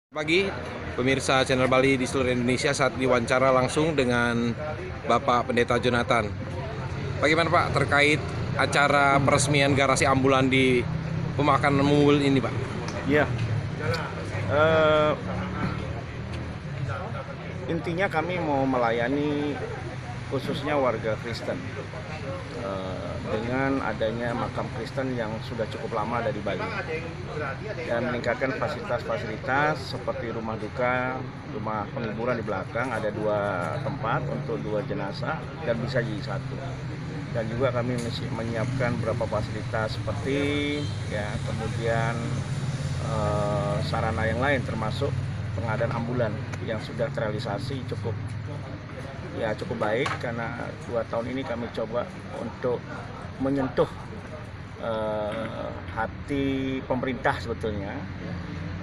Pagi, pemirsa channel Bali di seluruh Indonesia saat diwawancara langsung dengan Bapak Pendeta Jonathan. Bagaimana Pak terkait acara peresmian garasi ambulan di pemakaman Mungul ini Pak? Ya, intinya kami mau melayani khususnya warga Kristen dengan adanya makam Kristen yang sudah cukup lama ada di Bali dan meningkatkan fasilitas-fasilitas seperti rumah duka, rumah penghiburan di belakang, ada 2 tempat untuk 2 jenazah dan bisa jadi 1. Dan juga kami menyiapkan beberapa fasilitas seperti kemudian sarana yang lain termasuk pengadaan ambulan yang sudah terrealisasi cukup baik, karena 2 tahun ini kami coba untuk menyentuh hati pemerintah sebetulnya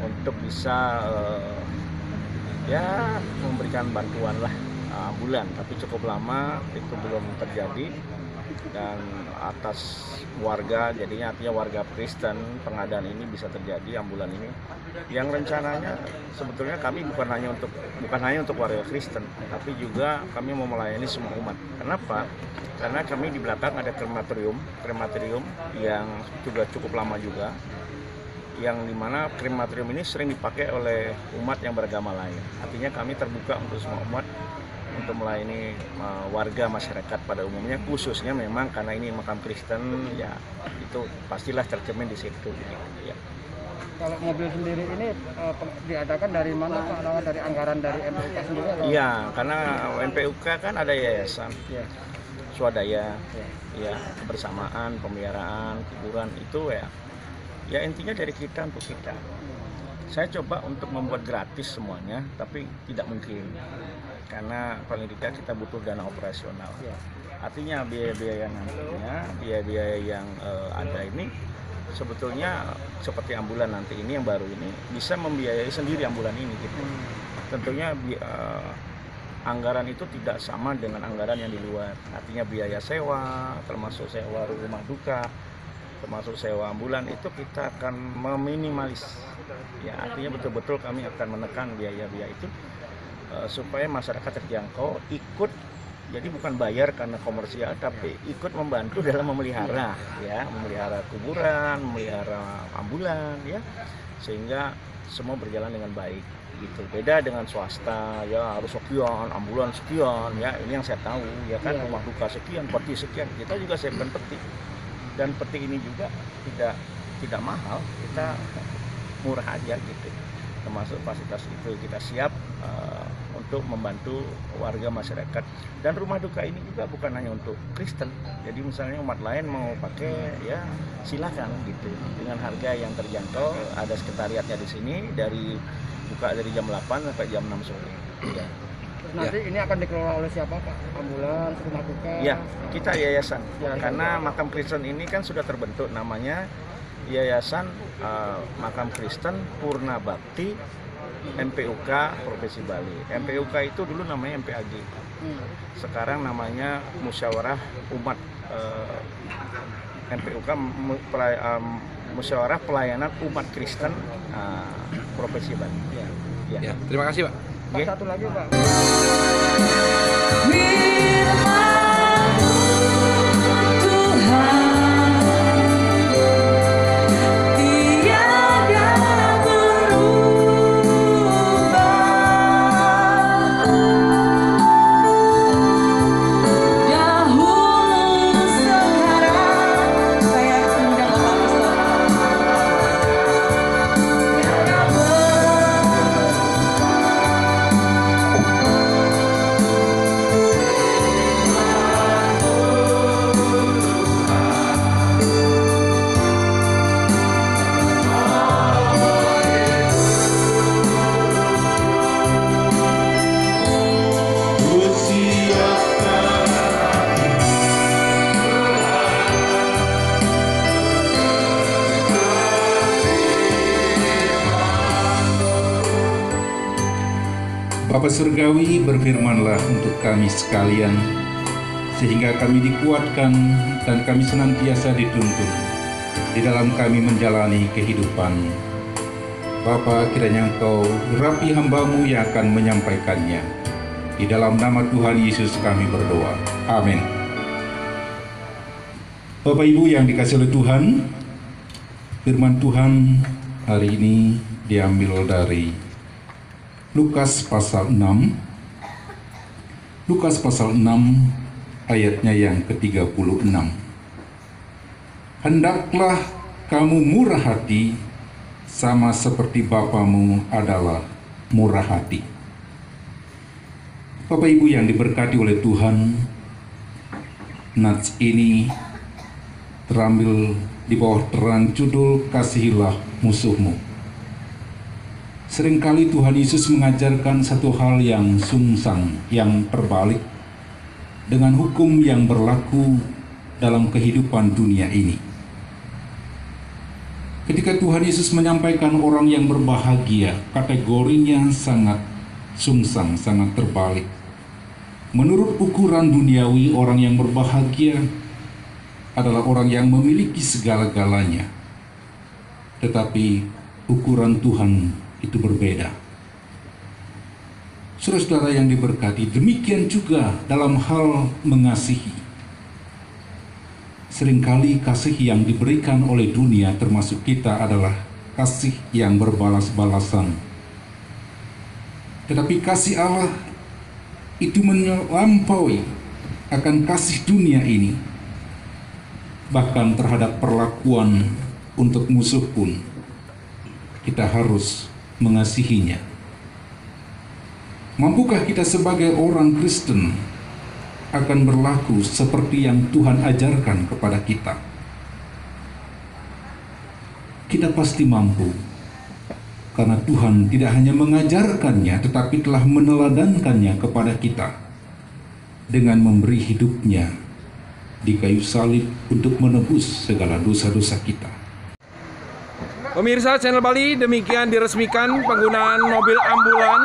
untuk bisa memberikan bantuan lah ambulan, tapi cukup lama itu belum terjadi. Dan atas warga, jadinya artinya warga Kristen, pengadaan ini bisa terjadi, ambulan ini yang rencananya sebetulnya kami bukan hanya untuk warga Kristen, tapi juga kami mau melayani semua umat. Kenapa? Karena kami di belakang ada krematorium yang juga cukup lama juga, yang dimana krematorium ini sering dipakai oleh umat yang beragama lain. Artinya kami terbuka untuk semua umat untuk melayani warga masyarakat pada umumnya, khususnya memang karena ini makam Kristen, ya itu pastilah tercermin di situ. Ya. Kalau mobil sendiri ini diadakan dari mana Pak? Dari anggaran dari MPUK sendiri? Iya, karena MPUK kan ada yayasan, swadaya, kebersamaan, pemeliharaan, hiburan itu ya intinya dari kita untuk kita. Saya coba untuk membuat gratis semuanya, tapi tidak mungkin. Karena paling tidak kita butuh dana operasional. Artinya biaya-biaya nantinya, biaya-biaya yang ada ini sebetulnya seperti ambulan nanti ini yang baru ini bisa membiayai sendiri ambulan ini gitu. Tentunya anggaran itu tidak sama dengan anggaran yang di luar. Artinya biaya sewa, termasuk sewa rumah duka, termasuk sewa ambulan, itu kita akan meminimalis. Ya, artinya betul-betul kami akan menekan biaya-biaya itu supaya masyarakat terjangkau ikut, jadi bukan bayar karena komersial, tapi ikut membantu dalam memelihara kuburan, memelihara ambulan, sehingga semua berjalan dengan baik gitu. Beda dengan swasta, harus sekian, ambulan sekian, ini yang saya tahu rumah duka sekian, peti sekian. Kita juga siapkan peti, dan peti ini juga tidak mahal, kita murah aja gitu. Termasuk fasilitas itu kita siap untuk membantu warga masyarakat. Dan rumah duka ini juga bukan hanya untuk Kristen, jadi misalnya umat lain mau pakai, silakan gitu, dengan harga yang terjangkau. Ada sekretariatnya di sini, buka dari jam 8 sampai jam 6 sore. Nanti ini akan dikelola oleh siapa Pak? Ambulans, rumah duka? Ya, kita yayasan. Karena makam Kristen ini kan sudah terbentuk, namanya Yayasan Makam Kristen Purna Bakti MPUK Provinsi Bali. MPUK itu dulu namanya MPAG. Sekarang namanya Musyawarah Umat MPUK Musyawarah Pelayanan Umat Kristen Provinsi Bali. Ya, terima kasih Pak. Satu lagi Pak. Bapa Surgawi, berfirmanlah untuk kami sekalian, sehingga kami dikuatkan dan kami senantiasa dituntun di dalam kami menjalani kehidupan. Bapa, kiranya Engkau urapi hamba-Mu yang akan menyampaikannya. Di dalam nama Tuhan Yesus kami berdoa. Amin. Bapak Ibu yang dikasihi oleh Tuhan, firman Tuhan hari ini diambil dari Lukas pasal 6. Lukas pasal 6 ayatnya yang ke-36. Hendaklah kamu murah hati sama seperti Bapamu adalah murah hati. Bapak Ibu yang diberkati oleh Tuhan, nats ini terambil di bawah terang judul Kasihilah Musuhmu. Seringkali Tuhan Yesus mengajarkan satu hal yang sungsang, yang terbalik dengan hukum yang berlaku dalam kehidupan dunia ini. Ketika Tuhan Yesus menyampaikan orang yang berbahagia, kategorinya sangat sungsang, sangat terbalik. Menurut ukuran duniawi, orang yang berbahagia adalah orang yang memiliki segala-galanya. Tetapi ukuran Tuhan itu berbeda. Saudara-saudara yang diberkati, demikian juga dalam hal mengasihi. Seringkali kasih yang diberikan oleh dunia termasuk kita adalah kasih yang berbalas-balasan. Tetapi kasih Allah itu melampaui akan kasih dunia ini. Bahkan terhadap perlakuan untuk musuh pun kita harus mengasihinya. Mampukah kita sebagai orang Kristen akan berlaku seperti yang Tuhan ajarkan kepada kita? Kita pasti mampu, karena Tuhan tidak hanya mengajarkannya, tetapi telah meneladankannya kepada kita dengan memberi hidupnya di kayu salib untuk menebus segala dosa-dosa kita. Pemirsa channel Bali, demikian diresmikan penggunaan mobil ambulan